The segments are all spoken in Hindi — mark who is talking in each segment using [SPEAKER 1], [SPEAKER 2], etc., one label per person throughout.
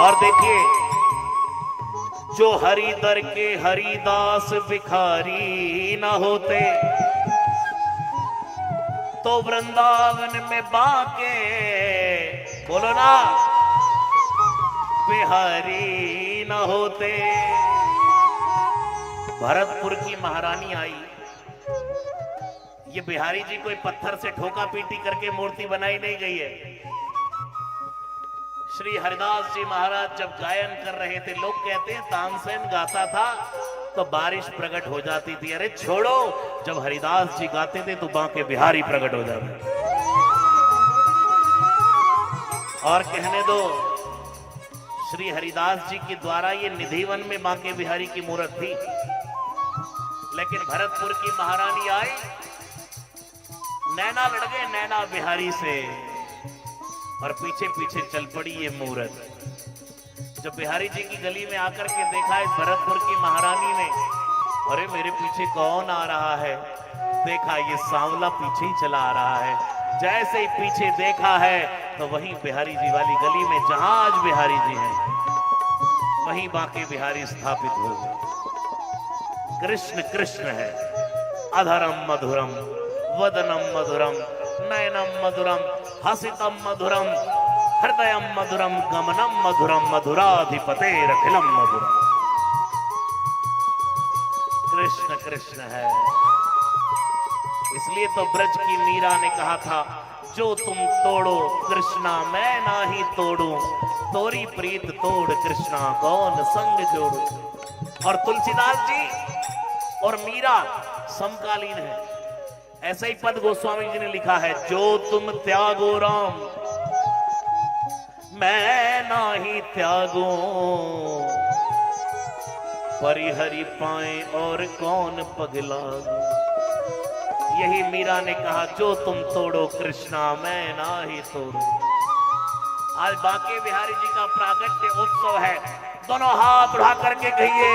[SPEAKER 1] और देखिए, जो हरिदर के हरिदास भिखारी न होते तो वृंदावन में बाके, बोलो ना, बिहारी न होते। भरतपुर की महारानी आई। ये बिहारी जी कोई पत्थर से ठोका पीटी करके मूर्ति बनाई नहीं गई है। श्री हरिदास जी महाराज जब गायन कर रहे थे, लोग कहते हैं तानसेन गाता था तो बारिश प्रकट हो जाती थी। अरे छोड़ो, जब हरिदास जी गाते थे तो बांके बिहारी प्रकट हो जाते। और कहने दो, श्री हरिदास जी के द्वारा ये निधिवन में बांके बिहारी की मूर्त थी, लेकिन भरतपुर की महारानी आई, नैना लड़ गए नैना बिहारी से, और पीछे पीछे चल पड़ी ये मूर्त। जब बिहारी जी की गली में आकर के देखा इस भरतपुर की महारानी ने, अरे मेरे पीछे कौन आ रहा है, देखा ये सांवला पीछे ही चला आ रहा है। जैसे ही पीछे देखा है तो वहीं बिहारी जी वाली गली में, जहां आज बिहारी जी हैं, वहीं बांके बिहारी स्थापित हो गए। कृष्ण कृष्ण है, अधरम मधुरम, वदनम मधुरम, नयनम मधुरम, हसितम मधुरम, हृदयम मधुरम, गमनम मधुरम, मधुराधिपतेरखिलम मधुरम। कृष्ण कृष्ण है। इसलिए तो ब्रज की मीरा ने कहा था, जो तुम तोड़ो कृष्णा मैं ना ही तोड़ू, तोरी प्रीत तोड़ कृष्णा कौन संग जोड़ू। और तुलसीदास जी और मीरा समकालीन है। ऐसा ही पद गोस्वामी जी ने लिखा है, जो तुम त्यागो राम मैं नाही त्यागो, परिहरि पाए और कौन पगला। यही मीरा ने कहा, जो तुम तोड़ो कृष्णा मैं नाही तोड़ू। आज बांके बिहारी जी का प्रागट्य उत्सव है। दोनों हाथ उठा करके कहिए,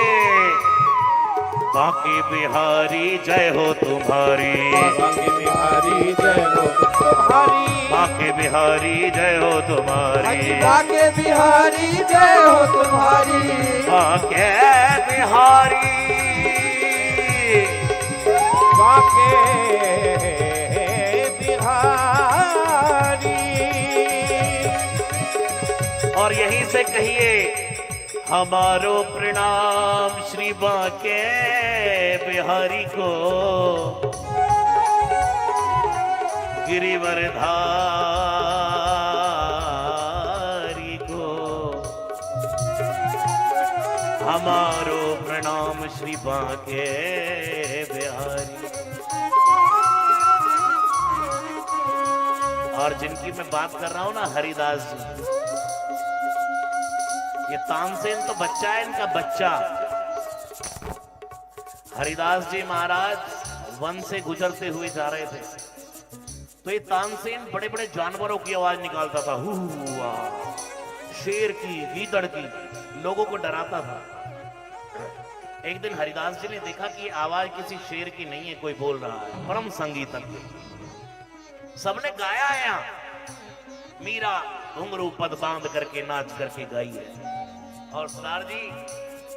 [SPEAKER 1] बांके बिहारी जय हो तुम्हारी,
[SPEAKER 2] बांके बिहारी जय हो तुम्हारी,
[SPEAKER 1] बांके बिहारी जय हो तुम्हारी,
[SPEAKER 2] बांके बिहारी जय हो तुम्हारी,
[SPEAKER 1] बांके बिहारी,
[SPEAKER 2] बांके बिहारी।
[SPEAKER 1] और यहीं से कहिए, हमारो प्रणाम श्री बांके बिहारी को, गिरिवर धारी को। हमारो प्रणाम श्री बांके बिहारी। और जिनकी मैं बात कर रहा हूं ना, हरिदास जी, ये तानसेन तो बच्चा है, इनका बच्चा। हरिदास जी महाराज वन से गुजरते हुए जा रहे थे, तो ये तानसेन बड़े बड़े जानवरों की आवाज निकालता था, हुआ, शेर की, गीदड़ की, लोगों को डराता था। एक दिन हरिदास जी ने देखा कि आवाज किसी शेर की नहीं है, कोई बोल रहा है, परम संगीतज्ञ। सबने गाया है यहाँ। मीरा घुंघरू पद बांध करके नाच करके गाई है। और सरदार जी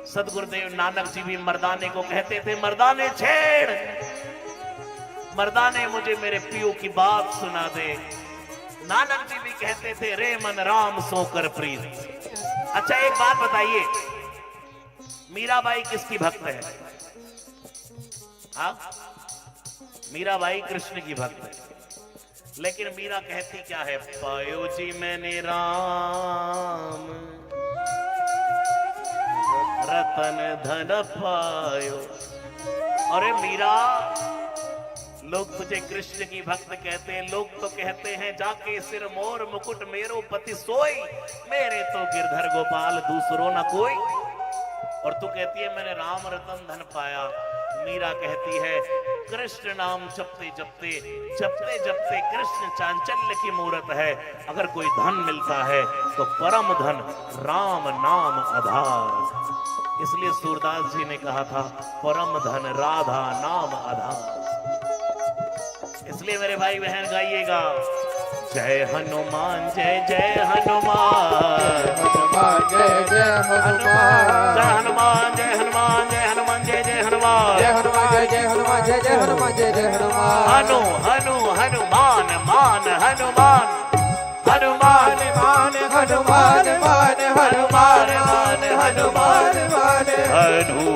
[SPEAKER 1] सदगुरुदेव नानक जी भी मर्दाने को कहते थे, मर्दाने छेड़, मर्दाने मुझे मेरे पियो की बात सुना दे। नानक जी भी कहते थे, रे मन राम सोकर प्रीत। अच्छा एक बात बताइए, मीराबाई किसकी भक्त है? हाँ, मीराबाई कृष्ण की भक्त है। लेकिन मीरा कहती क्या है, पायो जी मैंने राम रतन धन पायो। अरे मीरा, लोग तुझे कृष्ण की भक्त कहते हैं, लोग तो कहते हैं जाके सिर मोर मुकुट मेरो पति सोई, मेरे तो गिरधर गोपाल दूसरो न कोई। और तू कहती है मैंने राम रतन धन पाया। मीरा कहती है, कृष्ण नाम जपते जपते जपते जपते कृष्ण चांचल्य की मूरत है। अगर कोई धन मिलता है तो परम धन राम नाम आधार। इसलिए सूरदास जी ने कहा था, परम धन राधा नाम आधार। इसलिए मेरे भाई बहन गाइएगा, जय हनुमान जय जय हनुमान,
[SPEAKER 2] जय जय हनुमान
[SPEAKER 1] जय हनुमान जय हनुमान जय हनुमान जय जय हनुमान
[SPEAKER 2] जय हनुमान जय जय हनुमान जय जय हनुमान जय जय हनुमान
[SPEAKER 1] हनु हनु हनुमान मान हनुमान हनुमान
[SPEAKER 2] मान हनुमान मान हनुमान मान हनुमान मान
[SPEAKER 1] हनु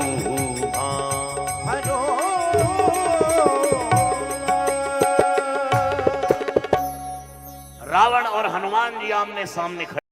[SPEAKER 1] रावण और हनुमान जी आमने सामने खड़े